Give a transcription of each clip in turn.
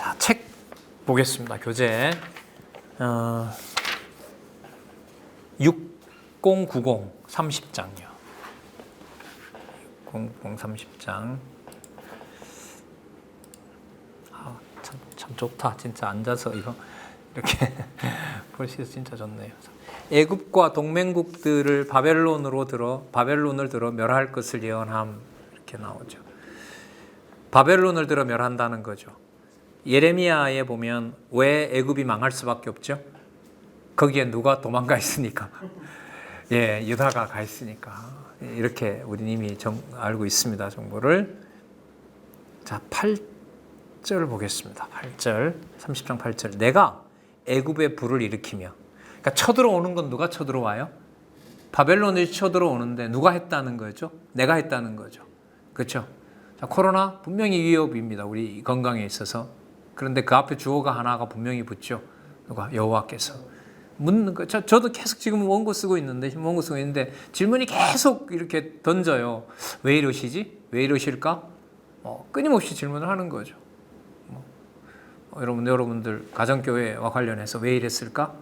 자, 책 보겠습니다. 교재 6090 30장이요. 6090 30장. 참 좋다. 진짜 앉아서 이거 이렇게 볼 수 있어서 진짜 좋네요. 애굽과 동맹국들을 바벨론을 들어 멸할 것을 예언함, 이렇게 나오죠. 바벨론을 들어 멸한다는 거죠. 예레미야에 보면 왜 애굽이 망할 수밖에 없죠? 거기에 누가 도망가 있으니까. 예, 유다가 가 있으니까. 이렇게 우리는 이미 알고 있습니다. 정보를. 자, 8절 보겠습니다. 8절, 30장 8절. 내가 애굽에 불을 일으키며. 그러니까 쳐들어오는 건 누가 쳐들어와요? 바벨론이 쳐들어오는데 누가 했다는 거죠? 내가 했다는 거죠. 그렇죠? 자, 코로나 분명히 위협입니다. 우리 건강에 있어서. 그런데 그 앞에 주어가 하나가 분명히 붙죠. 누가? 여호와께서. 묻는 거. 저도 계속 지금 원고 쓰고 있는데 질문이 계속 이렇게 던져요. 왜 이러시지? 왜 이러실까? 끊임없이 질문을 하는 거죠. 여러분들 가정교회와 관련해서 왜 이랬을까?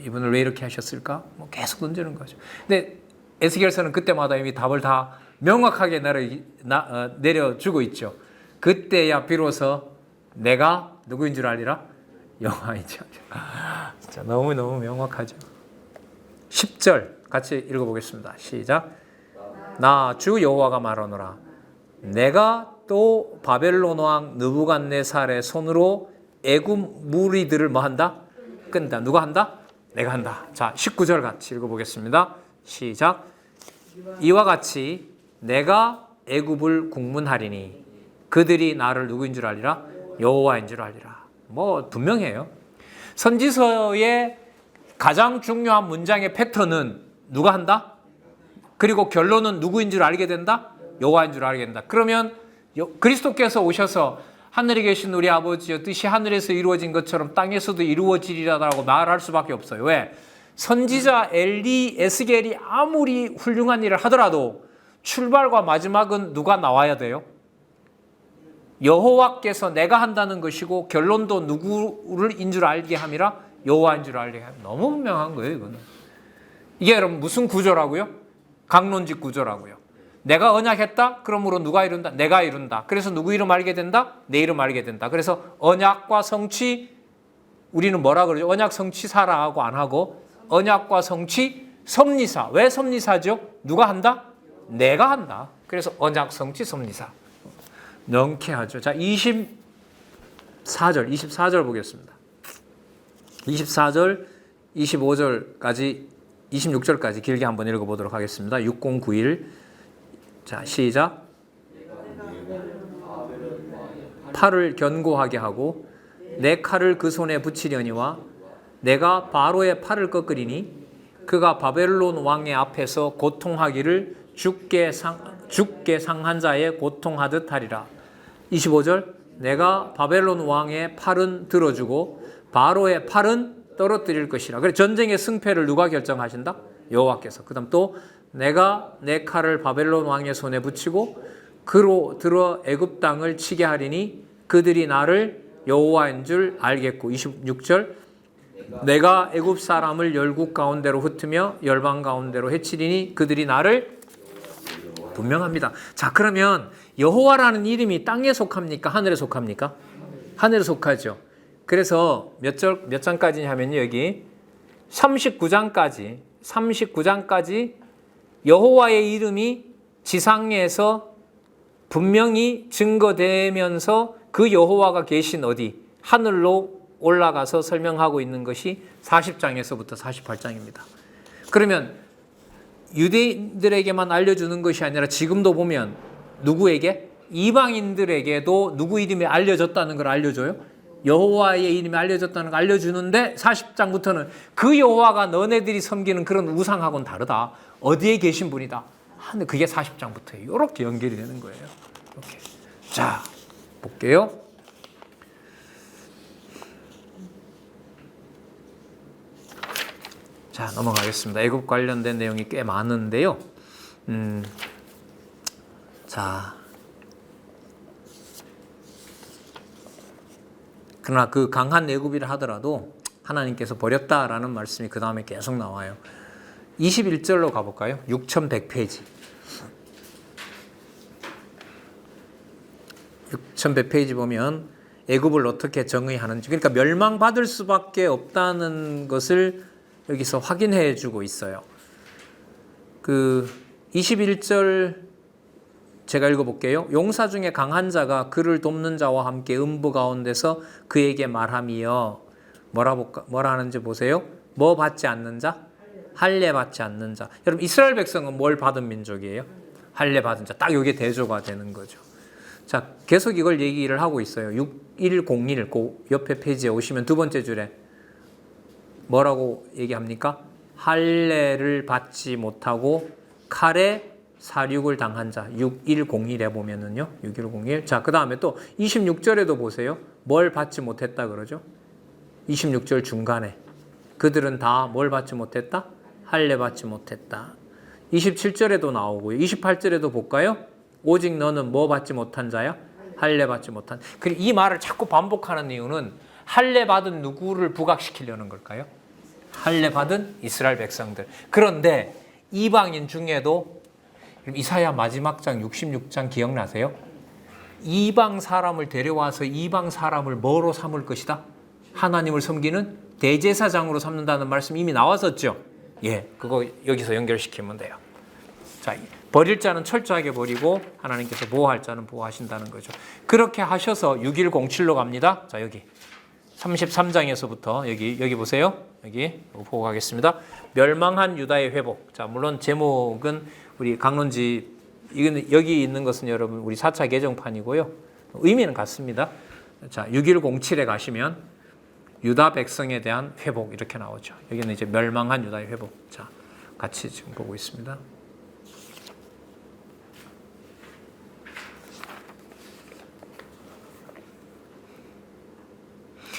이분을 왜 이렇게 하셨을까? 계속 던지는 거죠. 근데 에스겔서는 그때마다 이미 답을 다 명확하게 내려주고 있죠. 그때야 비로소 내가 누구인 줄 알리라? 여호와인 줄 알리라. 진짜 너무너무 명확하죠. 10절 같이 읽어보겠습니다. 시작. 나 주 여호와가 말하노라. 내가 또 바벨론 왕 느부갓네살의 손으로 애굽 무리들을 뭐 한다? 끈다. 누가 한다? 내가 한다. 자, 19절 같이 읽어보겠습니다. 시작. 이와 같이 내가 애굽을 국문하리니 그들이 나를 누구인 줄 알리라? 여호와인 줄 알리라. 분명해요. 선지서의 가장 중요한 문장의 패턴은 누가 한다? 그리고 결론은 누구인 줄 알게 된다? 여호와인 줄 알게 된다. 그러면 그리스도께서 오셔서 하늘에 계신 우리 아버지여 뜻이 하늘에서 이루어진 것처럼 땅에서도 이루어지리라고 말할 수밖에 없어요. 왜? 선지자 에스겔이 아무리 훌륭한 일을 하더라도 출발과 마지막은 누가 나와야 돼요? 여호와께서 내가 한다는 것이고 결론도 누구인 줄 알게 함이라 여호와인 줄 알게 함. 너무 분명한 거예요. 이거는. 이게 여러분 무슨 구조라고요? 강론직 구조라고요. 내가 언약했다? 그러므로 누가 이룬다? 내가 이룬다. 그래서 누구 이름 알게 된다? 내 이름 알게 된다. 그래서 언약과 성취, 우리는 뭐라 그러죠? 언약 성취사라 하고 안 하고 언약과 성취 섭리사. 왜 섭리사죠? 누가 한다? 내가 한다. 그래서 언약 성취 섭리사. 명쾌하죠. 자, 24절 보겠습니다. 24절, 25절까지, 26절까지 길게 한번 읽어보도록 하겠습니다. 6091. 자, 시작. 팔을 견고하게 하고 내 칼을 그 손에 붙이려니와 내가 바로의 팔을 꺾으리니 그가 바벨론 왕의 앞에서 고통하기를 죽게 상한 자의 고통하듯 하리라. 25절. 내가 바벨론 왕의 팔은 들어주고 바로의 팔은 떨어뜨릴 것이라. 그래, 전쟁의 승패를 누가 결정하신다? 여호와께서. 그다음 또 내가 내 칼을 바벨론 왕의 손에 붙이고 그로 들어 애굽 땅을 치게 하리니 그들이 나를 여호와인 줄 알겠고. 26절. 내가 애굽 사람을 열국 가운데로 흩으며 열방 가운데로 해치리니 그들이 나를 분명합니다. 자, 그러면 여호와라는 이름이 땅에 속합니까? 하늘에 속합니까? 하늘에 속하죠. 그래서 몇 장까지 하면요, 여기 39장까지 여호와의 이름이 지상에서 분명히 증거되면서 그 여호와가 계신 어디? 하늘로 올라가서 설명하고 있는 것이 40장에서부터 48장입니다. 그러면 유대인들에게만 알려주는 것이 아니라 지금도 보면 누구에게? 이방인들에게도 누구 이름이 알려졌다는 걸 알려줘요. 여호와의 이름이 알려졌다는 걸 알려주는데 40장부터는 그 여호와가 너네들이 섬기는 그런 우상하고는 다르다. 어디에 계신 분이다. 근데 그게 40장부터예요. 이렇게 연결이 되는 거예요. 이렇게. 자, 볼게요. 자, 넘어가겠습니다. 애굽 관련된 내용이 꽤 많은데요. 자, 그러나 그 강한 애굽이라 하더라도 하나님께서 버렸다라는 말씀이 그 다음에 계속 나와요. 21절로 가볼까요? 6100페이지. 6100페이지 보면 애굽을 어떻게 정의하는지, 그러니까 멸망받을 수밖에 없다는 것을 여기서 확인해 주고 있어요. 그 21절 제가 읽어볼게요. 용사 중에 강한 자가 그를 돕는 자와 함께 음부 가운데서 그에게 말하며 뭐라 하는지 보세요. 뭐 받지 않는 자? 할례 받지 않는 자. 여러분 이스라엘 백성은 뭘 받은 민족이에요? 할례 받은 자. 딱 이게 대조가 되는 거죠. 자, 계속 이걸 얘기를 하고 있어요. 6101 그 옆에 페이지에 오시면 두 번째 줄에 뭐라고 얘기합니까? 할례를 받지 못하고 칼에 사륙을 당한 자. 6101에 보면은요. 6101. 자, 그 다음에 또 26절에도 보세요. 뭘 받지 못했다 그러죠? 26절 중간에 그들은 다 뭘 받지 못했다? 할례 받지 못했다. 27절에도 나오고요. 28절에도 볼까요? 오직 너는 뭐 받지 못한 자야? 할례 받지 못한. 이 말을 자꾸 반복하는 이유는 할례 받은 누구를 부각시키려는 걸까요? 할례 받은 이스라엘 백성들. 그런데 이방인 중에도 이사야 마지막 장 66장 기억나세요? 이방 사람을 데려와서 이방 사람을 뭐로 삼을 것이다? 하나님을 섬기는 대제사장으로 삼는다는 말씀 이미 나왔었죠. 예, 그거 여기서 연결시키면 돼요. 자, 버릴 자는 철저하게 버리고 하나님께서 보호할 자는 보호하신다는 거죠. 그렇게 하셔서 6107로 갑니다. 자, 여기 33장에서부터 여기 보세요. 여기 보고 가겠습니다. 멸망한 유다의 회복. 자, 물론 제목은 우리 강론지 이건 여기 있는 것은 여러분 우리 4차 개정판이고요. 의미는 같습니다. 자, 6107에 가시면 유다 백성에 대한 회복 이렇게 나오죠. 여기는 이제 멸망한 유다의 회복. 자, 같이 지금 보고 있습니다.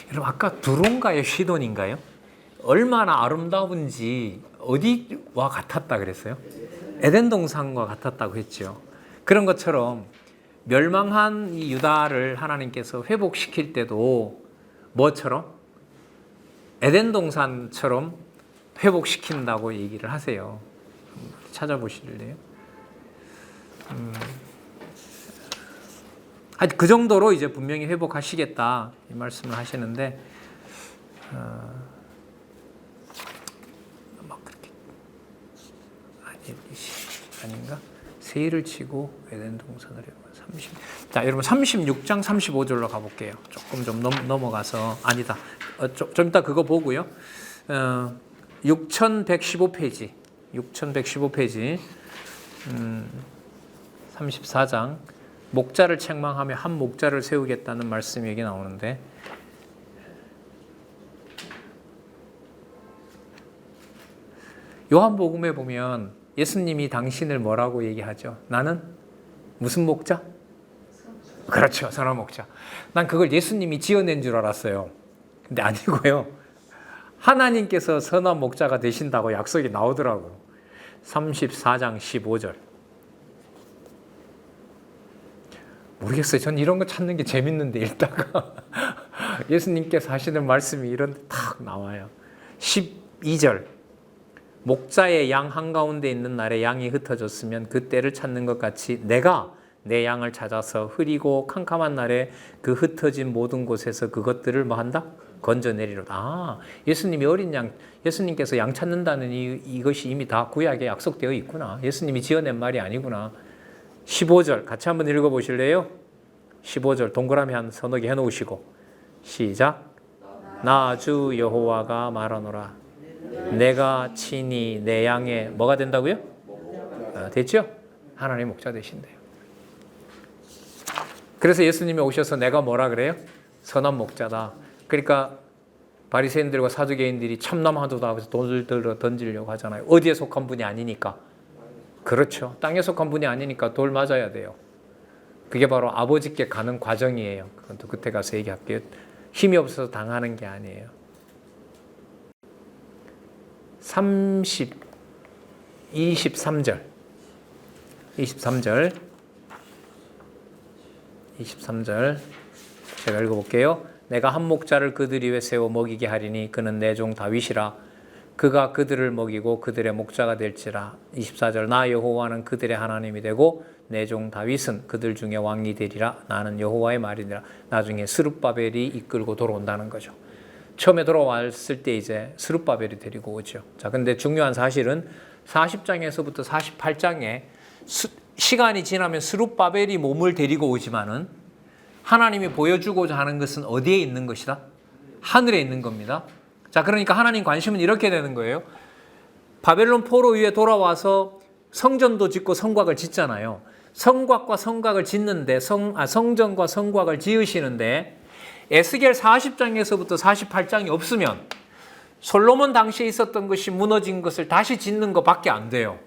여러분 아까 두론가의 시돈인가요? 얼마나 아름다운지 어디와 같았다 그랬어요? 에덴 동산과 같았다고 했죠. 그런 것처럼 멸망한 이 유다를 하나님께서 회복시킬 때도 뭐처럼? 에덴 동산처럼 회복시킨다고 얘기를 하세요. 찾아보실래요? 그 정도로 이제 분명히 회복하시겠다 이 말씀을 하시는데 막 그렇게 아닌가? 세일을 치고 에덴 동산을 30. 자, 여러분 36장 35절로 가볼게요. 조금 좀 넘어가서 아니다. 좀 이따 그거 보고요. 6115페이지. 6115페이지. 34장. 목자를 책망하며 한 목자를 세우겠다는 말씀이 여기 나오는데 요한복음에 보면 예수님이 당신을 뭐라고 얘기하죠? 나는 무슨 목자? 그렇죠. 선한 목자. 난 그걸 예수님이 지어낸 줄 알았어요. 근데 아니고요. 하나님께서 선한 목자가 되신다고 약속이 나오더라고요. 34장 15절. 모르겠어요. 전 이런 거 찾는 게 재밌는데 읽다가 예수님께서 하시는 말씀이 이런 데 탁 나와요. 12절. 목자의 양 한가운데 있는 날에 양이 흩어졌으면 그 때를 찾는 것 같이 내가 내 양을 찾아서 흐리고 캄캄한 날에 그 흩어진 모든 곳에서 그것들을 뭐 한다? 건져내리로다. 아, 예수님이 어린 양, 예수님께서 양 찾는다는 이것이 이미 다 구약에 약속되어 있구나. 예수님이 지어낸 말이 아니구나. 15절 같이 한번 읽어보실래요? 15절 동그라미 한 서너 개 해놓으시고 시작. 나 주 여호와가 말하노라. 내가 친히 내 양의 뭐가 된다고요? 됐죠? 하나님의 목자 되신대요. 그래서 예수님이 오셔서 내가 뭐라 그래요? 선한 목자다. 그러니까 바리새인들과 사두개인들이 참남하도다 하면서 돈을 들어 던지려고 하잖아요. 어디에 속한 분이 아니니까. 그렇죠. 땅에 속한 분이 아니니까 돌 맞아야 돼요. 그게 바로 아버지께 가는 과정이에요. 그건 또 그때 가서 얘기할게요. 힘이 없어서 당하는 게 아니에요. 23절. 23절 제가 읽어볼게요. 내가 한 목자를 그들 위에 세워 먹이게 하리니 그는 내 종 다윗이라. 그가 그들을 먹이고 그들의 목자가 될지라. 24절 나 여호와는 그들의 하나님이 되고 내 종 다윗은 그들 중에 왕이 되리라. 나는 여호와의 말이니라. 나중에 스룹바벨이 이끌고 돌아온다는 거죠. 처음에 돌아왔을 때 이제 스룹바벨이 데리고 오죠. 자, 근데 중요한 사실은 40장에서부터 48장에 시간이 지나면 스룹바벨이 몸을 데리고 오지만은 하나님이 보여주고자 하는 것은 어디에 있는 것이다? 하늘에 있는 겁니다. 자, 그러니까 하나님 관심은 이렇게 되는 거예요. 바벨론 포로 위에 돌아와서 성전도 짓고 성곽을 짓잖아요. 성곽과 성곽을 짓는데 성전과 성곽을 지으시는데 에스겔 40장에서부터 48장이 없으면 솔로몬 당시에 있었던 것이 무너진 것을 다시 짓는 것밖에 안 돼요.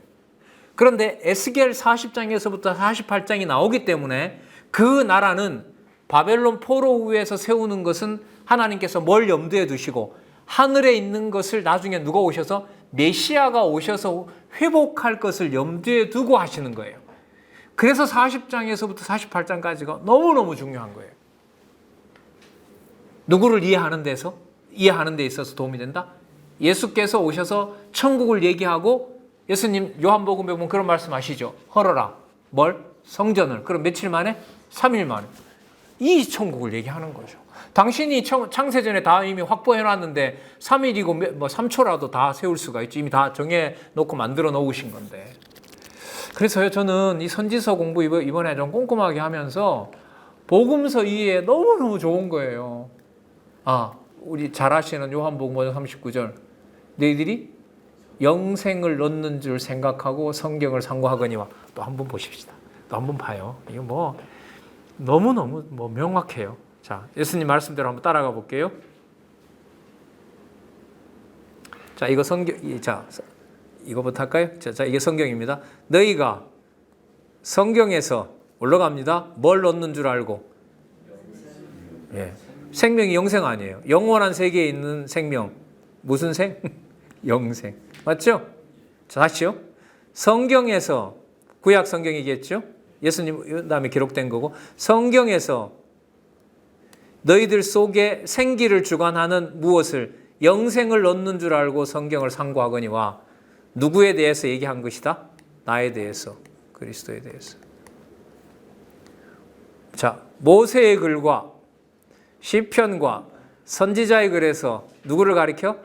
그런데 에스겔 40장에서부터 48장이 나오기 때문에 그 나라는 바벨론 포로 위에서 세우는 것은 하나님께서 뭘 염두에 두시고 하늘에 있는 것을 나중에 누가 오셔서 메시아가 오셔서 회복할 것을 염두에 두고 하시는 거예요. 그래서 40장에서부터 48장까지가 너무너무 중요한 거예요. 누구를 이해하는 데 있어서 도움이 된다? 예수께서 오셔서 천국을 얘기하고 예수님 요한복음에 보면 그런 말씀하시죠. 헐어라. 뭘? 성전을. 그럼 며칠 만에? 3일 만에. 이 천국을 얘기하는 거죠. 당신이 창세전에 다 이미 확보해놨는데 3일이고 뭐 3초라도 다 세울 수가 있죠. 이미 다 정해놓고 만들어 놓으신 건데. 그래서요, 저는 이 선지서 공부 이번에 좀 꼼꼼하게 하면서 복음서 이해 너무너무 좋은 거예요. 아, 우리 잘 아시는 요한복음 5장 39절. 너희들이 영생을 얻는 줄 생각하고 성경을 상고하거니와. 또 한번 보십시다. 또 한번 봐요. 이거 뭐 너무너무 명확해요. 자, 예수님 말씀대로 한번 따라가 볼게요. 자, 이거 이거부터 할까요? 자, 이게 성경입니다. 너희가 성경에서 올라갑니다. 뭘 얻는 줄 알고? 예. 생명이 영생 아니에요. 영원한 세계에 있는 생명. 무슨 생? 영생. 맞죠? 자, 다시요. 성경에서, 구약 성경이겠죠? 예수님 다음에 기록된 거고, 성경에서 너희들 속에 생기를 주관하는 무엇을 영생을 얻는 줄 알고 성경을 상고하거니와. 누구에 대해서 얘기한 것이다? 나에 대해서, 그리스도에 대해서. 자, 모세의 글과 시편과 선지자의 글에서 누구를 가리켜?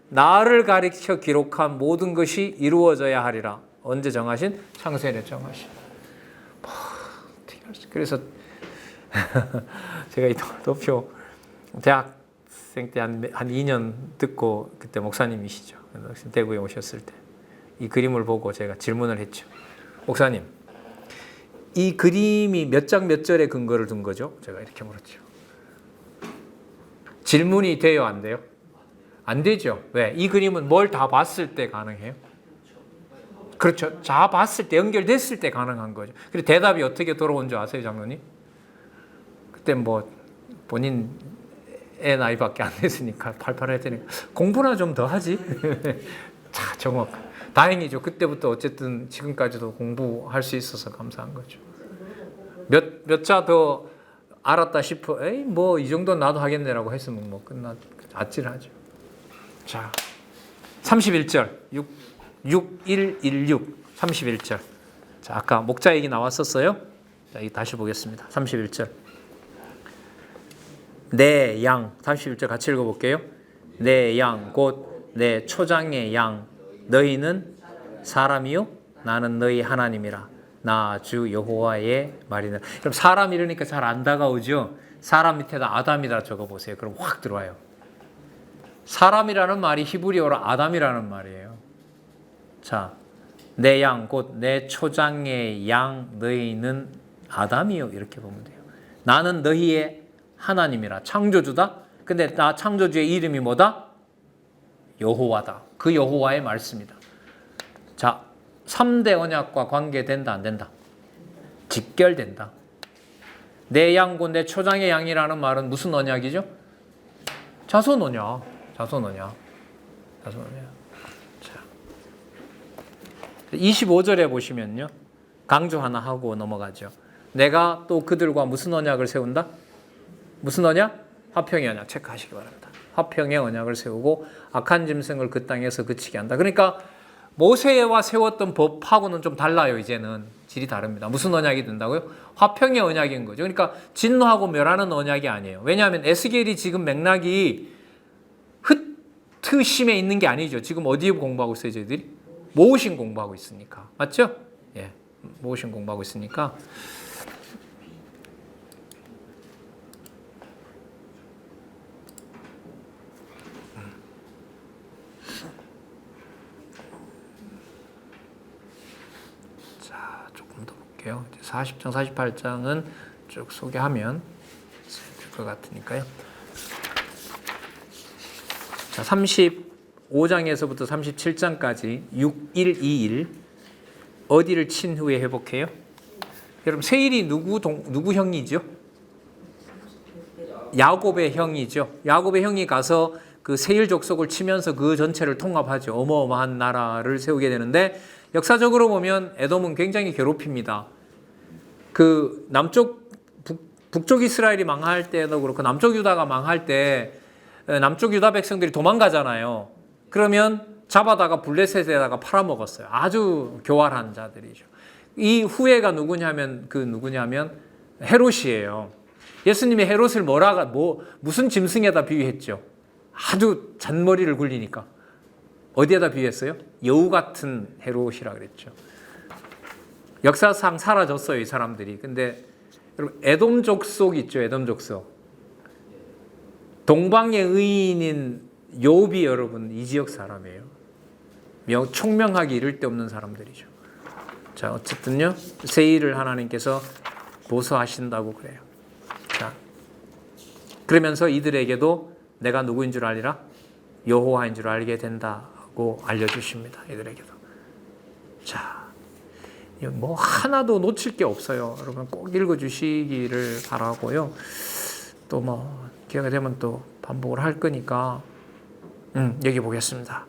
나를 가리켜 기록한 모든 것이 이루어져야 하리라. 언제 정하신? 창세전에 정하신. 그래서 제가 이 도표 대학생 때 한 2년 듣고, 그때 목사님이시죠. 대구에 오셨을 때 이 그림을 보고 제가 질문을 했죠. 목사님, 이 그림이 몇 장 몇 절에 근거를 둔 거죠? 제가 이렇게 물었죠. 질문이 돼요, 안 돼요? 안 되죠. 왜? 이 그림은 뭘 다 봤을 때 가능해요? 그렇죠. 다 봤을 때, 연결됐을 때 가능한 거죠. 그리고 대답이 어떻게 돌아온 줄 아세요, 장로님? 그때 뭐 본인 애 나이밖에 안 됐으니까 팔팔 했더니 공부나 좀 더 하지. 자, 정확. 다행이죠. 그때부터 어쨌든 지금까지도 공부할 수 있어서 감사한 거죠. 몇 자 더 알았다 싶어. 에이, 뭐 이 정도는 나도 하겠네라고 했으면 뭐 아찔하죠. 자, 31절. 6116 31절. 자, 아까 목자 얘기 나왔었어요. 자, 이 다시 보겠습니다. 31절. 내 양, 31절 같이 읽어볼게요. 내 양 곧 내 초장의 양 너희는 사람이요 나는 너희 하나님이라. 나 주 여호와의 말이다. 그럼 사람 이러니까 잘 안 다가오죠. 사람 밑에다 아담이라 적어보세요. 그럼 확 들어와요. 사람이라는 말이 히브리어로 아담이라는 말이에요. 자, 내 양 곧 내 초장의 양 너희는 아담이요 이렇게 보면 돼요. 나는 너희의 하나님이라. 창조주다. 근데 나 창조주의 이름이 뭐다? 여호와다. 그 여호와의 말씀이다. 자, 3대 언약과 관계된다 안 된다? 직결된다. 내 양 곧 내 초장의 양이라는 말은 무슨 언약이죠? 자손 언약. 자손 언약. 자손 언약. 자, 25절에 보시면요. 강조 하나 하고 넘어가죠. 내가 또 그들과 무슨 언약을 세운다? 무슨 언약? 화평의 언약 체크하시기 바랍니다. 화평의 언약을 세우고 악한 짐승을 그 땅에서 그치게 한다. 그러니까 모세와 세웠던 법하고는 좀 달라요. 이제는 질이 다릅니다. 무슨 언약이 된다고요? 화평의 언약인 거죠. 그러니까 진노하고 멸하는 언약이 아니에요. 왜냐하면 에스겔이 지금 맥락이 흩트심에 있는 게 아니죠. 지금 어디에 공부하고 있어요, 저희들이? 모으신 공부하고 있으니까. 맞죠? 예. 모으신 공부하고 있으니까. 자, 조금 더 볼게요. 40장, 48장은 쭉 소개하면 될 것 같으니까요. 자, 35장에서부터 37장까지 6.1.2.1 어디를 친 후에 회복해요? 여러분 세일이 누구 형이죠? 야곱의 형이죠. 야곱의 형이 가서 그 세일 족속을 치면서 그 전체를 통합하죠. 어마어마한 나라를 세우게 되는데 역사적으로 보면 에돔은 굉장히 괴롭힙니다. 그 북쪽 이스라엘이 망할 때도 그렇고 남쪽 유다가 망할 때 남쪽 유다 백성들이 도망가잖아요. 그러면 잡아다가 블레셋에다가 팔아먹었어요. 아주 교활한 자들이죠. 이 후예가 누구냐면 헤롯이에요. 예수님이 헤롯을 무슨 짐승에다 비유했죠? 아주 잔머리를 굴리니까. 어디에다 비유했어요? 여우 같은 헤롯이라 그랬죠. 역사상 사라졌어요, 이 사람들이. 근데 여러분 에돔 족속 있죠, 에돔 족속. 동방의 의인인 욥이 여러분 이 지역 사람이에요. 총명하기 이를 데 없는 사람들이죠. 자, 어쨌든요. 세일을 하나님께서 보수하신다고 그래요. 자, 그러면서 이들에게도 내가 누구인 줄 알리라? 여호와인 줄 알게 된다고 알려주십니다. 이들에게도. 자, 뭐 하나도 놓칠 게 없어요. 여러분 꼭 읽어주시기를 바라고요. 또 뭐 기회가 되면 또 반복을 할 거니까 여기 보겠습니다.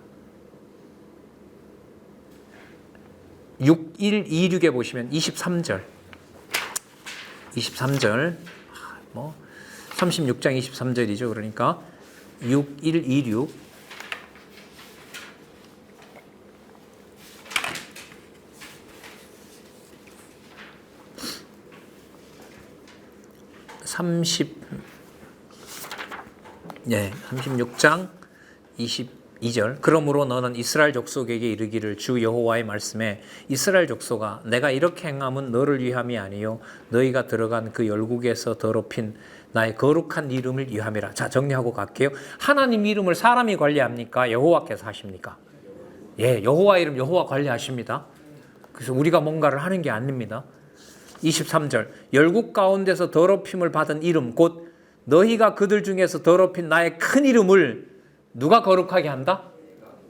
6.1.2.6에 보시면 23절 뭐 36장 23절이죠. 그러니까 6.1.2.6 36장 22절 그러므로 너는 이스라엘 족속에게 이르기를 주 여호와의 말씀에 이스라엘 족속아 내가 이렇게 행함은 너를 위함이 아니요 너희가 들어간 그 열국에서 더럽힌 나의 거룩한 이름을 위함이라. 자, 정리하고 갈게요. 하나님 이름을 사람이 관리합니까? 여호와께서 하십니까? 예, 여호와 이름 여호와 관리하십니다. 그래서 우리가 뭔가를 하는 게 아닙니다. 23절 열국 가운데서 더럽힘을 받은 이름 곧 너희가 그들 중에서 더럽힌 나의 큰 이름을 누가 거룩하게 한다?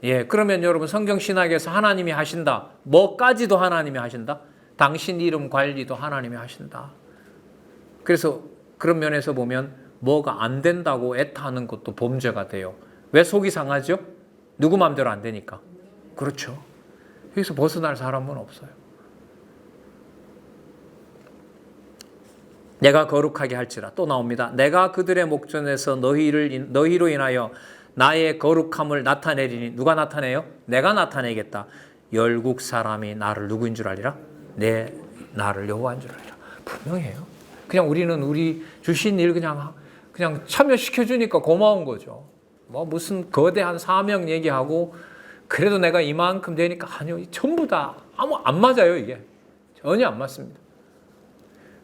예, 그러면 여러분 성경 신학에서 하나님이 하신다. 뭐까지도 하나님이 하신다. 당신 이름 관리도 하나님이 하신다. 그래서 그런 면에서 보면 뭐가 안 된다고 애타하는 것도 범죄가 돼요. 왜 속이 상하죠? 누구 마음대로 안 되니까. 그렇죠. 여기서 벗어날 사람은 없어요. 내가 거룩하게 할지라. 또 나옵니다. 내가 그들의 목전에서 너희로 인하여 나의 거룩함을 나타내리니. 누가 나타내요? 내가 나타내겠다. 열국 사람이 나를 누구인 줄 알리라? 나를 여호와인 줄 알리라. 분명해요. 그냥 우리는 우리 주신 일 그냥 참여시켜주니까 고마운 거죠. 뭐 무슨 거대한 사명 얘기하고 그래도 내가 이만큼 되니까 아니요. 전부 다 안 맞아요. 이게 전혀 안 맞습니다.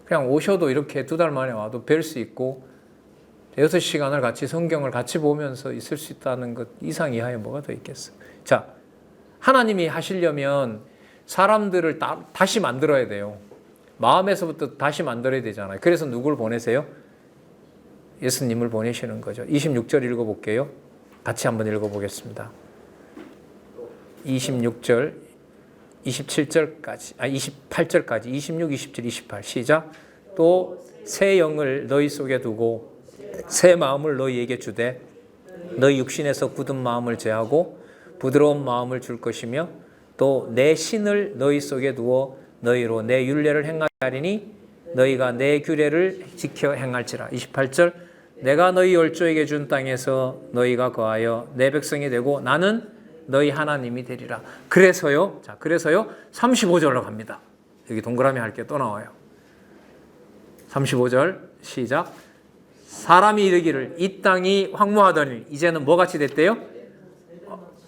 그냥 오셔도 이렇게 2달 만에 와도 뵐 수 있고 6시간을 같이 성경을 같이 보면서 있을 수 있다는 것 이상 이하에 뭐가 더 있겠어요. 자, 하나님이 하시려면 사람들을 다시 만들어야 돼요. 마음에서부터 다시 만들어야 되잖아요. 그래서 누굴 보내세요? 예수님을 보내시는 거죠. 26절 읽어볼게요. 같이 한번 읽어보겠습니다. 26절 27절까지, 28절까지, 26, 27, 28 시작. 또 새 영을 너희 속에 두고 새 마음을 너희에게 주되 너희 육신에서 굳은 마음을 제하고 부드러운 마음을 줄 것이며 또 내 신을 너희 속에 두어 너희로 내 율례를 행하게 하리니 너희가 내 규례를 지켜 행할지라. 28절 내가 너희 열조에게 준 땅에서 너희가 거하여 내 백성이 되고 나는 너희 하나님이 되리라. 그래서요. 자, 그래서요. 35절로 갑니다. 여기 동그라미 할 게 또 나와요. 35절 시작. 사람이 이르기를 이 땅이 황무하더니 이제는 뭐같이 됐대요?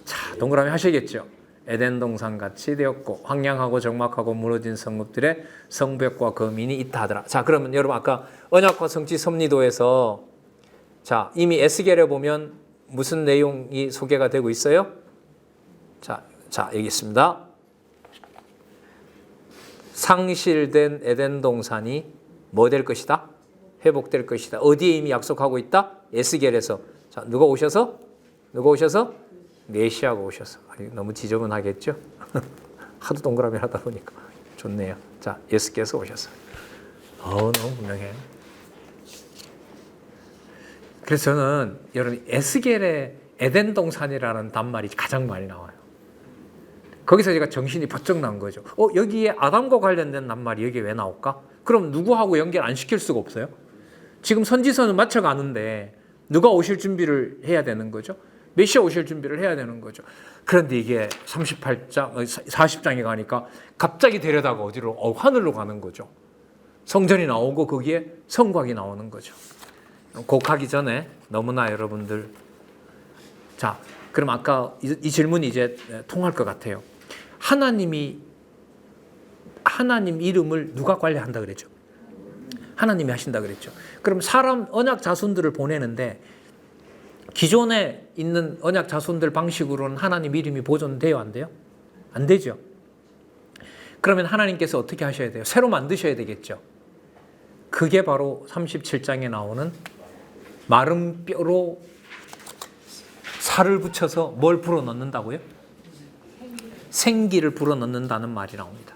자, 동그라미 하시겠죠. 에덴 동산 같이 되었고 황량하고 적막하고 무너진 성읍들의 성벽과 거민이 있다 하더라. 자, 그러면 여러분 아까 언약과 성취 섭리도에서 자, 이미 에스겔에 보면 무슨 내용이 소개가 되고 있어요? 자, 여기 있습니다. 상실된 에덴 동산이 뭐 될 것이다? 회복될 것이다. 어디에 이미 약속하고 있다? 에스겔에서. 자, 누가 오셔서? 메시아가 오셔서. 너무 지저분하겠죠? 하도 동그라미 하다 보니까 좋네요. 자, 예수께서 오셔서. 너무 분명해요. 그래서 저는 여러분 에스겔의 에덴 동산이라는 단말이 가장 많이 나와요. 거기서 제가 정신이 번쩍 난 거죠. 여기에 아담과 관련된 낱말이 여기에 왜 나올까? 그럼 누구하고 연결 안 시킬 수가 없어요? 지금 선지서는 맞춰가는데 누가 오실 준비를 해야 되는 거죠? 메시아 오실 준비를 해야 되는 거죠. 그런데 이게 38장, 40장에 가니까 갑자기 데려다가 어디로? 하늘로 가는 거죠. 성전이 나오고 거기에 성곽이 나오는 거죠. 곡하기 전에 너무나 여러분들 자, 그럼 아까 이 질문이 이제 통할 것 같아요. 하나님 이름을 누가 관리한다 그랬죠? 하나님이 하신다 그랬죠. 그럼 사람 언약 자손들을 보내는데 기존에 있는 언약 자손들 방식으로는 하나님 이름이 보존돼요, 안 돼요? 안 되죠. 그러면 하나님께서 어떻게 하셔야 돼요? 새로 만드셔야 되겠죠. 그게 바로 37장에 나오는 마른 뼈로 살을 붙여서 뭘 불어넣는다고요? 생기를 불어넣는다는 말이 나옵니다.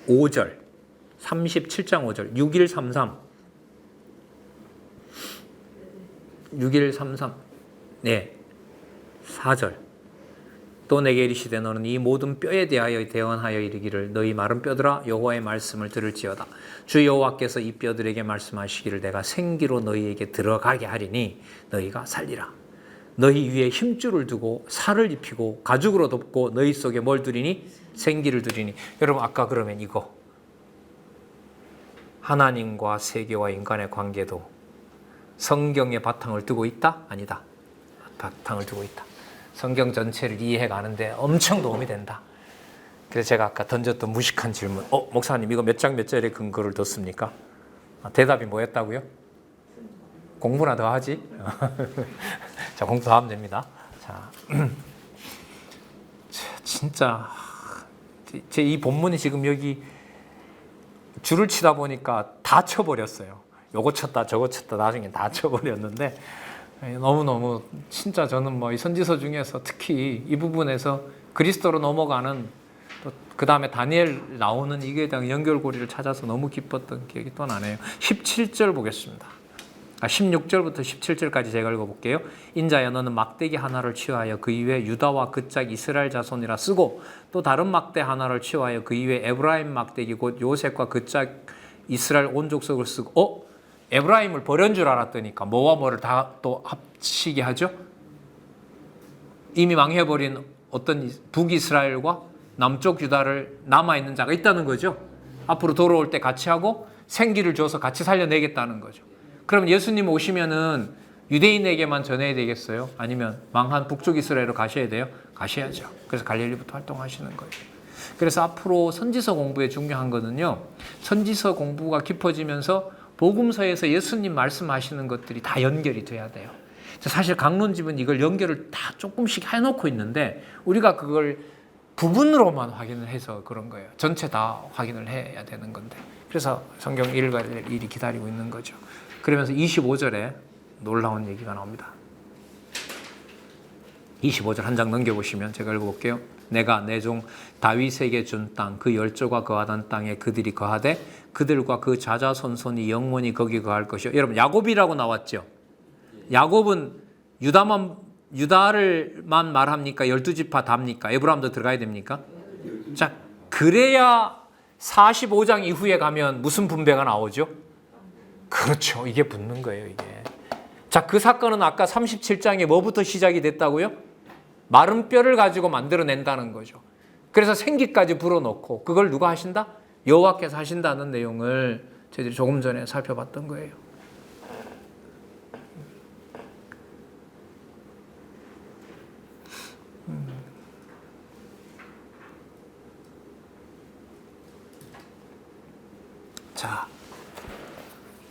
5절, 37장 5절, 6133, 네, 4절. 또 내게 이르시되 너는 이 모든 뼈에 대하여 대언하여 이르기를 너희 마른 뼈들아 여호와의 말씀을 들을지어다. 주 여호와께서 이 뼈들에게 말씀하시기를 내가 생기로 너희에게 들어가게 하리니 너희가 살리라. 너희 위에 힘줄을 두고 살을 입히고 가죽으로 덮고 너희 속에 뭘 두리니? 생기를 두리니. 여러분 아까 그러면 이거 하나님과 세계와 인간의 관계도 성경의 바탕을 두고 있다? 아니다. 바탕을 두고 있다. 성경 전체를 이해해 가는데 엄청 도움이 된다. 그래서 제가 아까 던졌던 무식한 질문. 목사님 이거 몇 장 몇 절에 근거를 뒀습니까? 대답이 뭐였다고요? 공부나 더 하지? 자, 공부 더 하면 됩니다. 자, 진짜 제 이 본문이 지금 여기 줄을 치다 보니까 다 쳐버렸어요. 요거 쳤다 저거 쳤다 나중에 다 쳐버렸는데 너무너무 진짜 저는 뭐 이 선지서 중에서 특히 이 부분에서 그리스도로 넘어가는 또 그 다음에 다니엘 나오는 이게 대한 연결고리를 찾아서 너무 기뻤던 기억이 또 나네요. 17절 보겠습니다. 16절부터 17절까지 제가 읽어볼게요. 인자야 너는 막대기 하나를 취하여 그 이외 유다와 그 짝 이스라엘 자손이라 쓰고 또 다른 막대 하나를 취하여 그 이외 에브라임 막대기 곧 요셉과 그 짝 이스라엘 온 족속을 쓰고 에브라임을 버린 줄 알았더니까 뭐와 뭐를 다 또 합치게 하죠? 이미 망해버린 어떤 북이스라엘과 남쪽 유다를 남아있는 자가 있다는 거죠. 앞으로 돌아올 때 같이 하고 생기를 줘서 같이 살려내겠다는 거죠. 그럼 예수님 오시면은 유대인에게만 전해야 되겠어요? 아니면 망한 북쪽 이스라엘로 가셔야 돼요? 가셔야죠. 그래서 갈릴리부터 활동하시는 거예요. 그래서 앞으로 선지서 공부에 중요한 거는요. 선지서 공부가 깊어지면서 복음서에서 예수님 말씀하시는 것들이 다 연결이 돼야 돼요. 사실 강론집은 이걸 연결을 다 조금씩 해놓고 있는데 우리가 그걸 부분으로만 확인을 해서 그런 거예요. 전체 다 확인을 해야 되는 건데. 그래서 성경 읽어야 될 일이 기다리고 있는 거죠. 그러면서 25절에 놀라운 얘기가 나옵니다. 25절 한 장 넘겨보시면 제가 읽어볼게요. 내가 내 종 다윗에게 준 땅 그 열조가 거하던 땅에 그들이 거하되 그들과 그 자자손손이 영원히 거기 거할 것이요. 여러분 야곱이라고 나왔죠. 야곱은 유다를만 말합니까? 12지파 답니까? 에브라임도 들어가야 됩니까? 자, 그래야 45장 이후에 가면 무슨 분배가 나오죠? 그렇죠. 이게 붙는 거예요, 이게. 자, 그 사건은 아까 37장에 뭐부터 시작이 됐다고요? 마른 뼈를 가지고 만들어낸다는 거죠. 그래서 생기까지 불어넣고 그걸 누가 하신다? 여호와께서 하신다는 내용을 저희들이 조금 전에 살펴봤던 거예요. 자,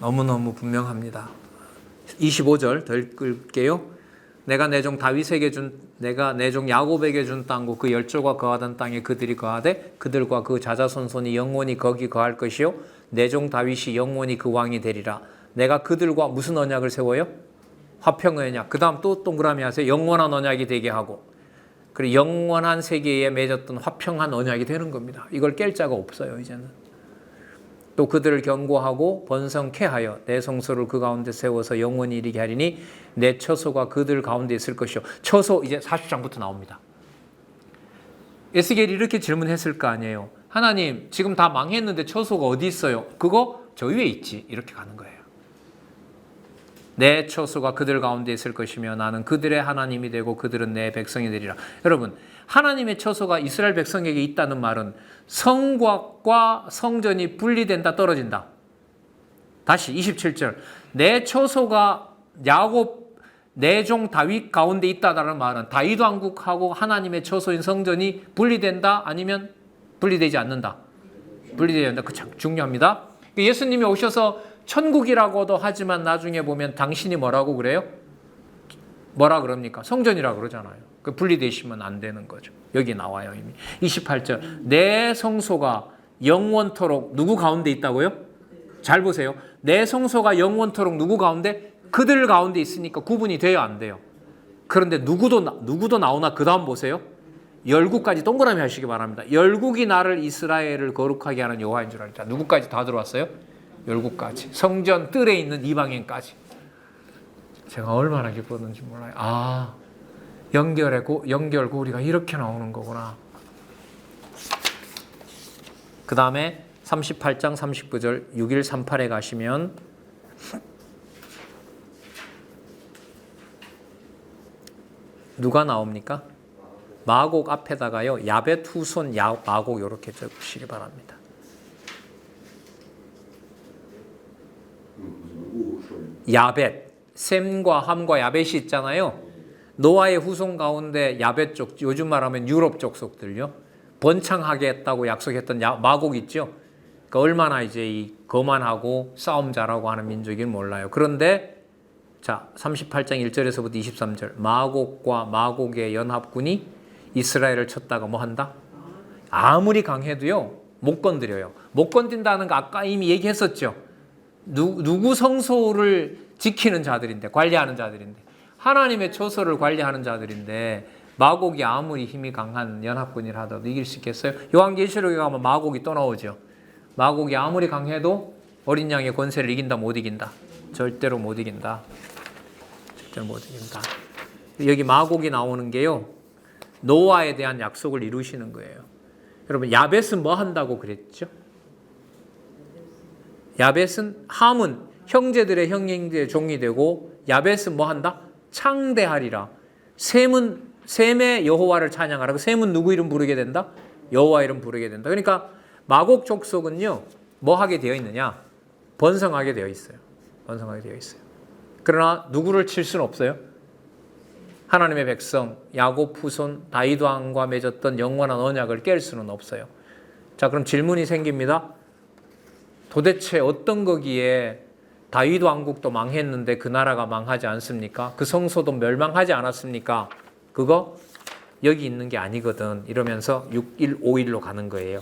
너무너무 분명합니다. 25절 더 읽을게요. 내가 내 종 다윗에게 내가 내 종 야곱에게 준 땅과 그 열조가 거하던 땅에 그들이 거하되 그들과 그 자자손손이 영원히 거기 거할 것이요 내 종 다윗이 영원히 그 왕이 되리라. 내가 그들과 무슨 언약을 세워요? 화평의 언약. 그 다음 또 동그라미 하세요. 영원한 언약이 되게 하고, 그리고 영원한 세계에 맺었던 화평한 언약이 되는 겁니다. 이걸 깰 자가 없어요 이제는. 또 그들을 경고하고 번성케 하여 내 성소를 그 가운데 세워서 영원히 이르게 하리니 내 처소가 그들 가운데 있을 것이요. 처소 이제 40장부터 나옵니다. 에스겔이 이렇게 질문했을 거 아니에요. 하나님, 지금 다 망했는데 처소가 어디 있어요? 그거 저 위에 있지. 이렇게 가는 거예요. 내 처소가 그들 가운데 있을 것이며 나는 그들의 하나님이 되고 그들은 내 백성이 되리라. 여러분, 하나님의 처소가 이스라엘 백성에게 있다는 말은 성곽과 성전이 분리된다, 떨어진다. 다시 27절. 내 처소가 야곱 내 종 다윗 가운데 있다라는 말은 다윗 왕국하고 하나님의 처소인 성전이 분리된다, 아니면 분리되지 않는다. 분리되지 않는다. 그 참 중요합니다. 예수님이 오셔서 천국이라고도 하지만 나중에 보면 당신이 뭐라고 그래요? 뭐라 그럽니까? 성전이라고 그러잖아요. 그 분리되시면 안 되는 거죠. 여기 나와요 이미. 28절. 내 성소가 영원토록 누구 가운데 있다고요? 잘 보세요. 내 성소가 영원토록 누구 가운데? 그들 가운데 있으니까 구분이 돼요, 안 돼요? 그런데 누구도 나오나 그 다음 보세요. 열국까지 동그라미 하시기 바랍니다. 열국이 나를 이스라엘을 거룩하게 하는 여호와인 줄 알자. 누구까지 다 들어왔어요? 열국까지. 성전 뜰에 있는 이방인까지. 제가 얼마나 기뻤는지 몰라요. 아, 연결고리가 이렇게 나오는 거구나. 그 다음에 38장 39절 6138에 가시면 누가 나옵니까? 마곡 앞에다가요, 야벳 후손 마곡 이렇게 적으시기 바랍니다. 야벳, 셈과 함과 야벳이 있잖아요. 노아의 후손 가운데 야벳 쪽, 요즘 말하면 유럽 족속들요, 번창하게 했다고 약속했던 마곡 있죠. 그러니까 얼마나 이제 이 거만하고 싸움 잘하고 하는 민족인 몰라요. 그런데 자, 38장 1절에서부터 23절. 마곡과 마곡의 연합군이 이스라엘을 쳤다가 뭐 한다? 아무리 강해도요, 못 건드려요. 못 건든다는 거 아까 이미 얘기했었죠. 누구 성소를 지키는 자들인데, 관리하는 자들인데, 하나님의 처소를 관리하는 자들인데, 마곡이 아무리 힘이 강한 연합군이라 하더라도 이길 수 있겠어요? 요한계시록에 가면 마곡이 또 나오죠. 마곡이 아무리 강해도 어린 양의 권세를 이긴다, 못 이긴다? 절대로 못 이긴다. 절대로 못 이긴다. 여기 마곡이 나오는 게요, 노아에 대한 약속을 이루시는 거예요. 여러분, 야벳은 뭐 한다고 그랬죠? 야벳은, 함은 형제들의 형제의 종이 되고, 야벳은 뭐 한다? 창대하리라. 셈의 여호와를 찬양하라. 셈은 누구 이름 부르게 된다? 여호와 이름 부르게 된다. 그러니까 마곡 족속은요, 뭐 하게 되어 있느냐? 번성하게 되어 있어요. 번성하게 되어 있어요. 그러나 누구를 칠 수는 없어요. 하나님의 백성 야곱 후손 다윗 왕과 맺었던 영원한 언약을 깰 수는 없어요. 자, 그럼 질문이 생깁니다. 도대체 어떤 거기에 다윗 왕국도 망했는데 그 나라가 망하지 않습니까? 그 성소도 멸망하지 않았습니까? 그거 여기 있는 게 아니거든. 이러면서 6151로 가는 거예요.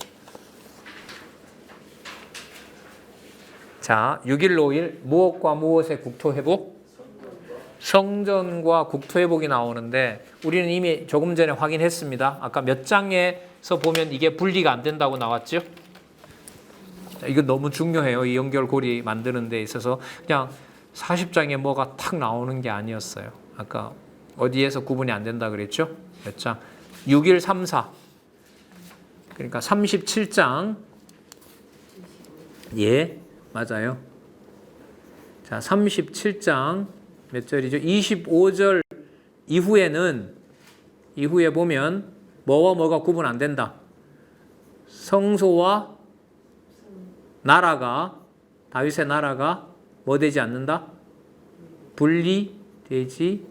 자, 6151 무엇과 무엇의 국토 회복? 성전과 국토 회복이 나오는데 우리는 이미 조금 전에 확인했습니다. 아까 몇 장에서 보면 이게 분리가 안 된다고 나왔죠? 자, 이거 너무 중요해요. 이 연결고리 만드는 데 있어서 그냥 40장에 뭐가 탁 나오는 게 아니었어요. 아까 어디에서 구분이 안 된다 그랬죠? 몇 장? 6134. 그러니까 37장. 예, 맞아요. 자, 37장 몇 절이죠? 25절 이후에 보면 뭐와 뭐가 구분 안 된다. 성소와 나라가, 다윗의 나라가 뭐 되지 않는다? 분리되지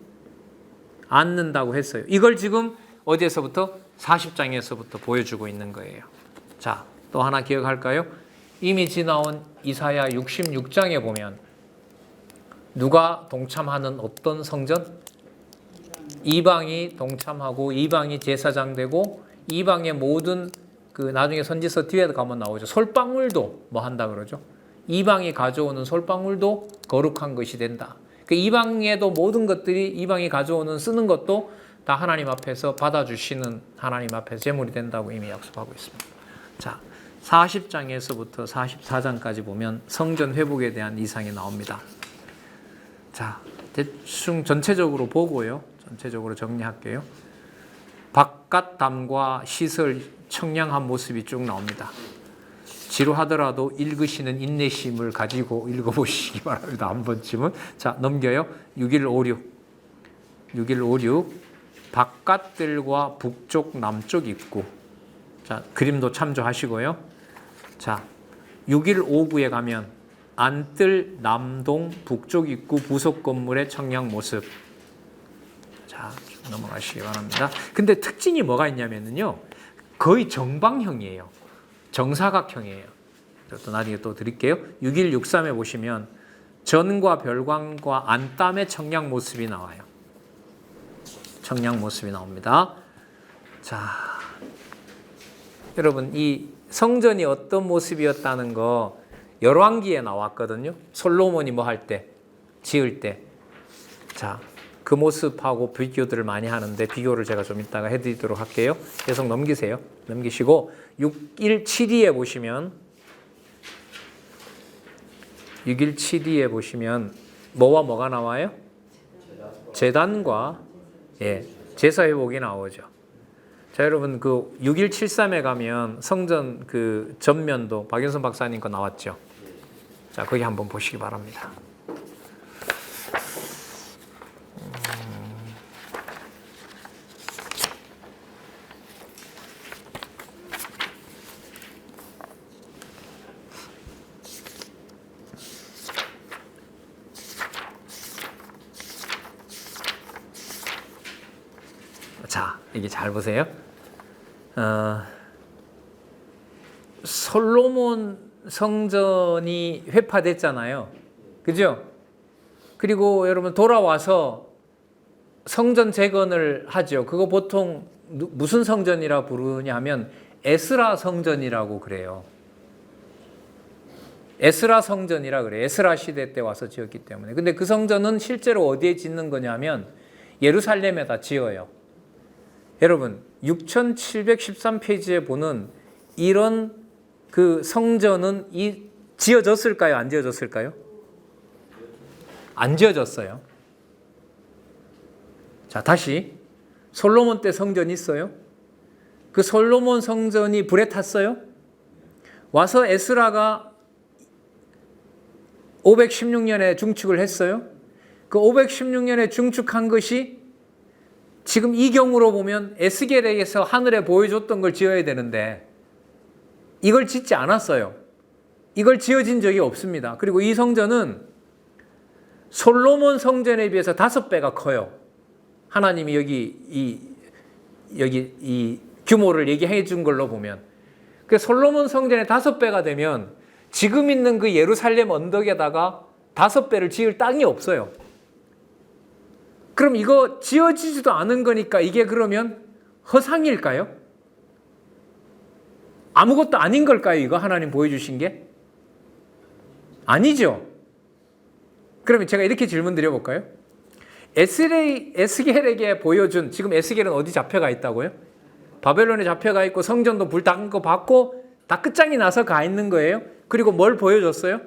않는다고 했어요. 이걸 지금 어디에서부터? 40장에서부터 보여주고 있는 거예요. 자, 또 하나 기억할까요? 이미 지나온 이사야 66장에 보면 누가 동참하는 어떤 성전? 이방이 동참하고 이방이 제사장 되고 이방의 모든 그 나중에 선지서 뒤에 가면 나오죠. 솔방울도 뭐 한다 그러죠. 이방이 가져오는 솔방울도 거룩한 것이 된다. 그 이방에도 모든 것들이 이방이 가져오는 쓰는 것도 다 하나님 앞에서 받아주시는 하나님 앞에서 제물이 된다고 이미 약속하고 있습니다. 자, 40장에서부터 44장까지 보면 성전 회복에 대한 이상이 나옵니다. 자, 대충 전체적으로 보고요. 전체적으로 정리할게요. 바깥 담과 시설 청량한 모습이 쭉 나옵니다. 지루하더라도 읽으시는 인내심을 가지고 읽어보시기 바랍니다. 한 번쯤은. 자, 넘겨요. 6156 바깥들과 북쪽 남쪽 입구. 자, 그림도 참조하시고요. 자, 6159에 가면 안뜰 남동 북쪽 입구 부속 건물의 청량 모습. 자, 넘어가시기 바랍니다. 근데 특징이 뭐가 있냐면요. 거의 정방형이에요. 정사각형이에요. 또 나중에 또 드릴게요. 6163에 보시면 전과 별관과 안담의 청량 모습이 나와요. 청량 모습이 나옵니다. 자, 여러분 이 성전이 어떤 모습이었다는 거 열왕기에 나왔거든요. 솔로몬이 뭐 할 때, 지을 때. 자, 그 모습하고 비교들을 많이 하는데 비교를 제가 좀 이따가 해드리도록 할게요. 계속 넘기세요. 넘기시고 6172에 보시면 6172에 보시면 뭐와 뭐가 나와요? 제단과 제사 회복이 나오죠. 자, 여러분 그 6173에 가면 성전 그 전면도 박윤선 박사님 거 나왔죠. 자, 거기 한번 보시기 바랍니다. 자, 이게 잘 보세요. 솔로몬 성전이 회파됐잖아요. 그죠? 그리고 여러분 돌아와서 성전 재건을 하죠. 그거 보통 무슨 성전이라 부르냐면 에스라 성전이라고 그래요. 에스라 성전이라 그래요. 에스라 시대 때 와서 지었기 때문에. 근데 그 성전은 실제로 어디에 짓는 거냐면 예루살렘에다 지어요. 여러분 6713페이지에 보는 이런 그 성전은 지어졌을까요? 안 지어졌을까요? 안 지어졌어요. 자, 다시 솔로몬 때 성전이 있어요. 그 솔로몬 성전이 불에 탔어요. 와서 에스라가 516년에 중축을 했어요. 그 516년에 중축한 것이 지금 이 경우로 보면 에스겔에게서 하늘에 보여줬던 걸 지어야 되는데 이걸 짓지 않았어요. 이걸 지어진 적이 없습니다. 그리고 이 성전은 솔로몬 성전에 비해서 5배가 커요. 하나님이 여기 이 규모를 얘기해 준 걸로 보면. 그 솔로몬 성전의 5배가 되면 지금 있는 그 예루살렘 언덕에다가 5배를 지을 땅이 없어요. 그럼 이거 지어지지도 않은 거니까 이게 그러면 허상일까요? 아무것도 아닌 걸까요? 이거 하나님 보여주신 게? 아니죠. 그러면 제가 이렇게 질문 드려볼까요? 에스겔에게 보여준, 지금 에스겔은 어디 잡혀가 있다고요? 바벨론에 잡혀가 있고 성전도 불 닦은 거 받고 다 끝장이 나서 가 있는 거예요. 그리고 뭘 보여줬어요?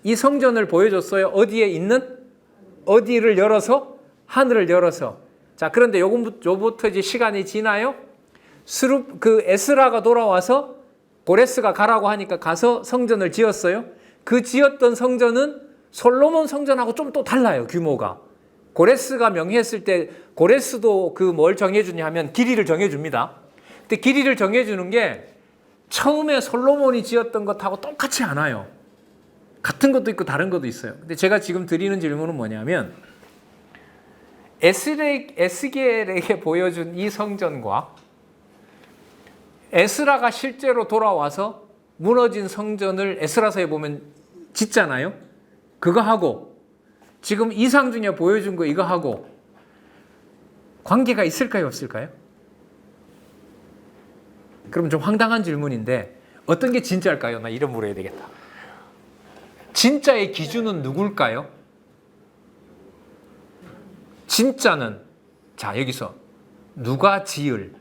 이 성전을 보여줬어요. 어디에 있는? 어디를 열어서? 하늘을 열어서. 자, 그런데 요부터 이제 시간이 지나요. 그 에스라가 돌아와서 고레스가 가라고 하니까 가서 성전을 지었어요. 그 지었던 성전은 솔로몬 성전하고 좀 또 달라요, 규모가. 고레스가 명했을 때 고레스도 그 뭘 정해주냐 하면 길이를 정해줍니다. 근데 길이를 정해주는 게 처음에 솔로몬이 지었던 것하고 똑같지 않아요. 같은 것도 있고 다른 것도 있어요. 근데 제가 지금 드리는 질문은 뭐냐면 에스겔에게 보여준 이 성전과 에스라가 실제로 돌아와서 무너진 성전을 에스라서에 보면 짓잖아요. 그거 하고 지금 이상 중에 보여준 거 이거 하고 관계가 있을까요, 없을까요? 그럼 좀 황당한 질문인데 어떤 게 진짜일까요? 나 이런 물어야 되겠다. 진짜의 기준은 누굴까요? 진짜는 자 여기서 누가 지으실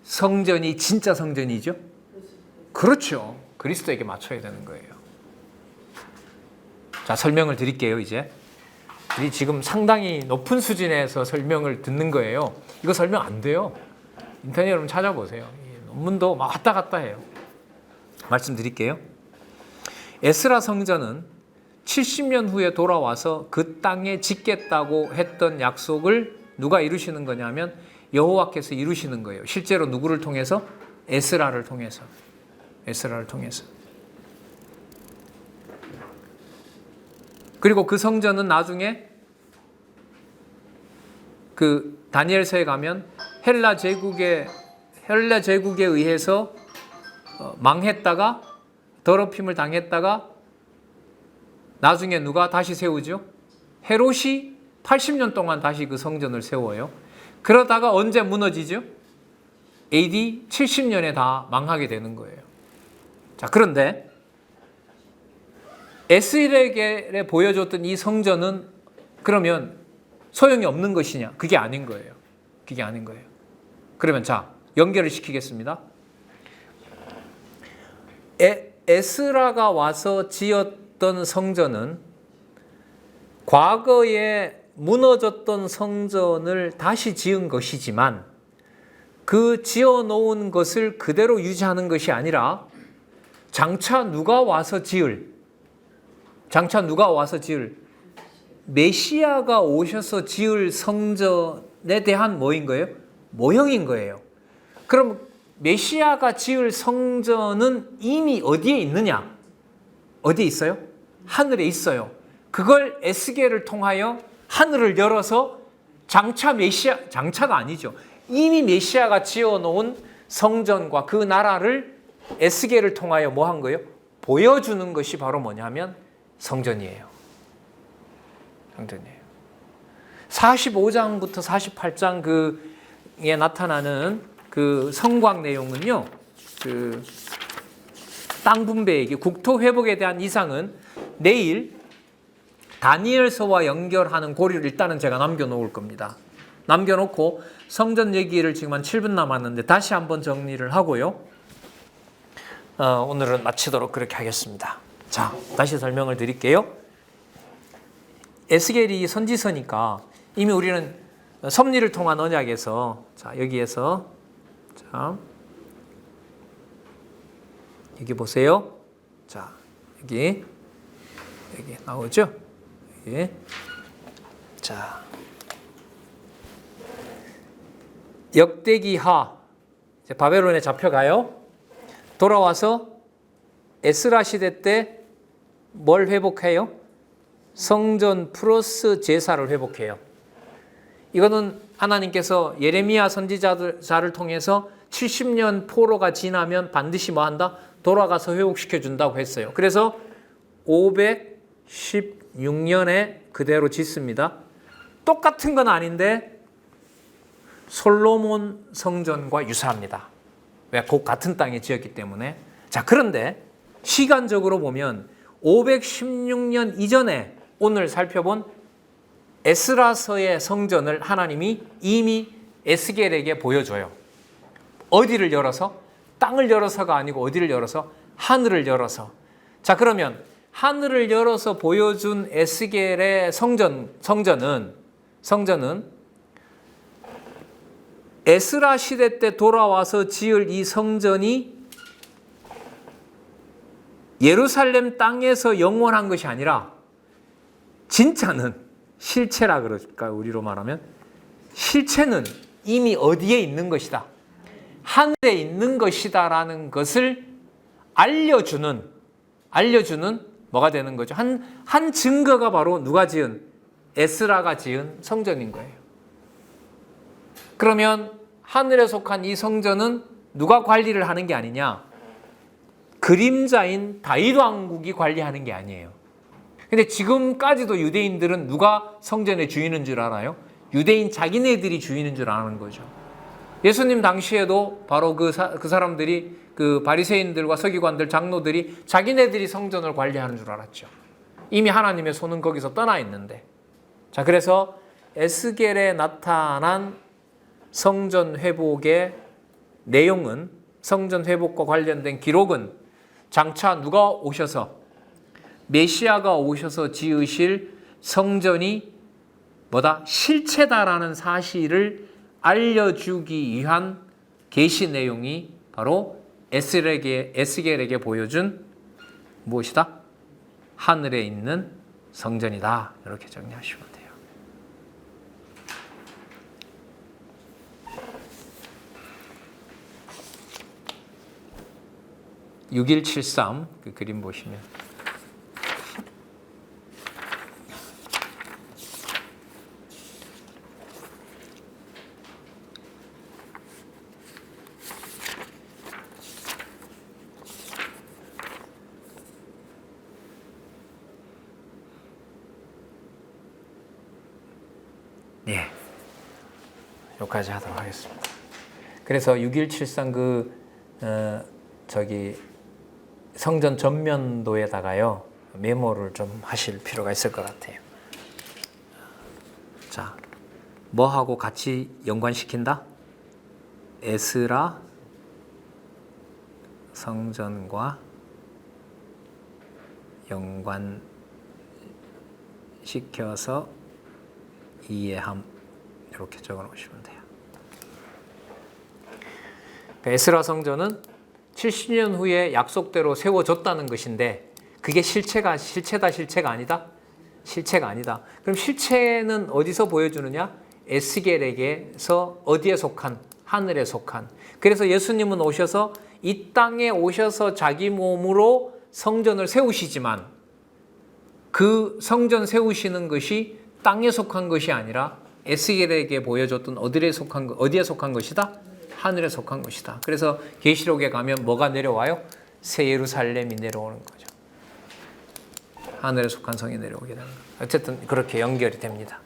성전이 진짜 성전이죠? 그렇죠. 그리스도에게 맞춰야 되는 거예요. 자, 설명을 드릴게요, 이제. 우리 지금 상당히 높은 수준에서 설명을 듣는 거예요. 이거 설명 안 돼요. 인터넷 여러분 찾아보세요. 논문도 막 왔다 갔다 해요. 말씀드릴게요. 에스라 성전은 70년 후에 돌아와서 그 땅에 짓겠다고 했던 약속을 누가 이루시는 거냐면 여호와께서 이루시는 거예요. 실제로 누구를 통해서? 에스라를 통해서. 그리고 그 성전은 나중에 그 다니엘서에 가면 헬라 제국에 의해서 망했다가 더럽힘을 당했다가 나중에 누가 다시 세우죠? 헤롯이 80년 동안 다시 그 성전을 세워요. 그러다가 언제 무너지죠? AD 70년에 다 망하게 되는 거예요. 자, 그런데 에스겔에 보여줬던 이 성전은 그러면 소용이 없는 것이냐? 그게 아닌 거예요. 그러면 자, 연결을 시키겠습니다. 에스라가 와서 지었던 성전은 과거에 무너졌던 성전을 다시 지은 것이지만 그 지어놓은 것을 그대로 유지하는 것이 아니라 장차 누가 와서 지을 메시아가 오셔서 지을 성전에 대한 뭐인 거예요? 모형인 거예요. 그럼 메시아가 지을 성전은 이미 어디에 있느냐? 어디에 있어요? 하늘에 있어요. 그걸 에스겔을 통하여 하늘을 열어서 장차가 아니죠. 이미 메시아가 지어놓은 성전과 그 나라를 에스겔을 통하여 뭐 한 거예요? 보여주는 것이 바로 뭐냐면 성전이에요. 45장부터 48장 그에 나타나는 그 성곽 내용은요, 그 땅 분배 얘기, 국토 회복에 대한 이상은 내일 다니엘서와 연결하는 고리를 일단은 제가 남겨놓을 겁니다. 남겨놓고 성전 얘기를 지금 한 7분 남았는데 다시 한번 정리를 하고요. 오늘은 마치도록 그렇게 하겠습니다. 자, 다시 설명을 드릴게요. 에스겔이 선지서니까 이미 우리는 섭리를 통한 언약에서 자, 여기에서 자, 여기 보세요. 자, 여기 나오죠? 여기. 자, 역대기하 바벨론에 잡혀가요. 돌아와서 에스라 시대 때 뭘 회복해요? 성전 플러스 제사를 회복해요. 이거는 하나님께서 예레미야 선지자를 통해서 70년 포로가 지나면 반드시 뭐 한다? 돌아가서 회복시켜 준다고 했어요. 그래서 516년에 그대로 짓습니다. 똑같은 건 아닌데 솔로몬 성전과 유사합니다. 왜? 곧 같은 땅에 지었기 때문에. 자, 그런데 시간적으로 보면 516년 이전에 오늘 살펴본 에스라서의 성전을 하나님이 이미 에스겔에게 보여줘요. 어디를 열어서? 땅을 열어서가 아니고 어디를 열어서? 하늘을 열어서. 자, 그러면 하늘을 열어서 보여준 에스겔의 성전은 에스라 시대 때 돌아와서 지을 이 성전이 예루살렘 땅에서 영원한 것이 아니라 진짜는 실체라 그럴까요? 우리로 말하면 실체는 이미 어디에 있는 것이다. 하늘에 있는 것이다라는 것을 알려주는 뭐가 되는 거죠? 한 증거가 바로 누가 지은? 에스라가 지은 성전인 거예요. 그러면 하늘에 속한 이 성전은 누가 관리를 하는 게 아니냐? 그림자인 다윗 왕국이 관리하는 게 아니에요. 근데 지금까지도 유대인들은 누가 성전의 주인인 줄 알아요? 유대인 자기네들이 주인인 줄 아는 거죠. 예수님 당시에도 바로 그 사람들이, 그 바리새인들과 서기관들, 장로들이 자기네들이 성전을 관리하는 줄 알았죠. 이미 하나님의 손은 거기서 떠나 있는데. 자, 그래서 에스겔에 나타난 성전 회복의 내용은, 성전 회복과 관련된 기록은 장차 누가 오셔서, 메시아가 오셔서 지으실 성전이 뭐다? 실체다라는 사실을 알려주기 위한 계시 내용이 바로 에스겔에게 보여준 무엇이다? 하늘에 있는 성전이다. 이렇게 정리하시면 돼요. (6173) 그 그림 보시면 예, 여기까지 하도록 하겠습니다. 그래서 6173 성전 전면도에다가요 메모를 좀 하실 필요가 있을 것 같아요. 자, 뭐하고 같이 연관시킨다? 에스라 성전과 연관시켜서 이해함, 이렇게 적어 놓으시면 돼요. 에스라 성전은 70년 후에 약속대로 세워졌다는 것인데, 그게 실체가 아니다? 실체가 아니다. 그럼 실체는 어디서 보여주느냐? 에스겔에게서 어디에 속한? 하늘에 속한. 그래서 예수님은 오셔서 이 땅에 오셔서 자기 몸으로 성전을 세우시지만, 그 성전 세우시는 것이 땅에 속한 것이 아니라 에스겔에게 보여줬던 어디에 속한 것이다? 하늘에 속한 것이다. 그래서 계시록에 가면 뭐가 내려와요? 새 예루살렘이 내려오는 거죠. 하늘에 속한 성이 내려오게 되는 거예요. 어쨌든 그렇게 연결이 됩니다.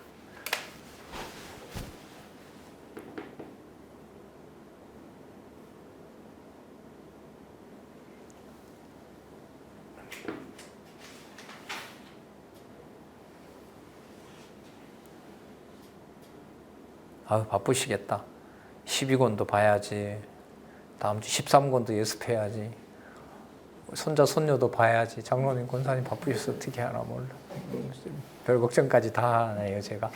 바쁘시겠다. 12권도 봐야지. 다음 주 13권도 연습해야지. 손자 손녀도 봐야지. 장로님 권사님 바쁘셔서 어떻게 하나 몰라. 별 걱정까지 다 하네요 제가.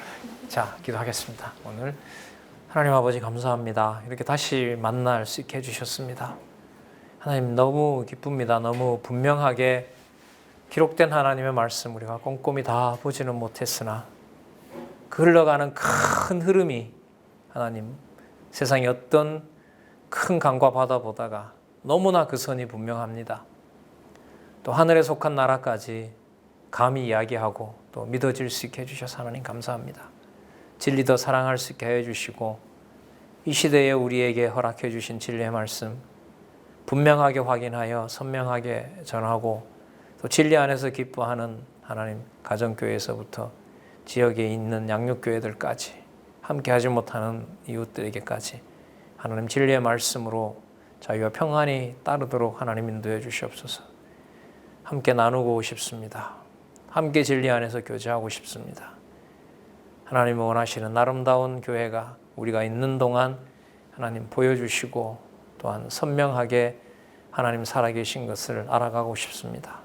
자, 기도하겠습니다. 오늘 하나님 아버지 감사합니다. 이렇게 다시 만날 수 있게 해주셨습니다. 하나님 너무 기쁩니다. 너무 분명하게 기록된 하나님의 말씀 우리가 꼼꼼히 다 보지는 못했으나 그 흘러가는 큰 흐름이 하나님 세상의 어떤 큰 강과 바다보다가 너무나 그 선이 분명합니다. 또 하늘에 속한 나라까지 감히 이야기하고 또 믿어질 수 있게 해주셔서 하나님 감사합니다. 진리 더 사랑할 수 있게 해주시고 이 시대에 우리에게 허락해 주신 진리의 말씀 분명하게 확인하여 선명하게 전하고 또 진리 안에서 기뻐하는 하나님 가정교회에서부터 지역에 있는 양육교회들까지 함께 하지 못하는 이웃들에게까지 하나님 진리의 말씀으로 자유와 평안이 따르도록 하나님 인도해 주시옵소서. 함께 나누고 싶습니다. 함께 진리 안에서 교제하고 싶습니다. 하나님 원하시는 아름다운 교회가 우리가 있는 동안 하나님 보여주시고 또한 선명하게 하나님 살아계신 것을 알아가고 싶습니다.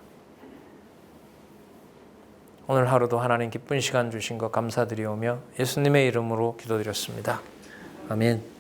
오늘 하루도 하나님 기쁜 시간 주신 것 감사드리오며 예수님의 이름으로 기도드렸습니다. 아멘.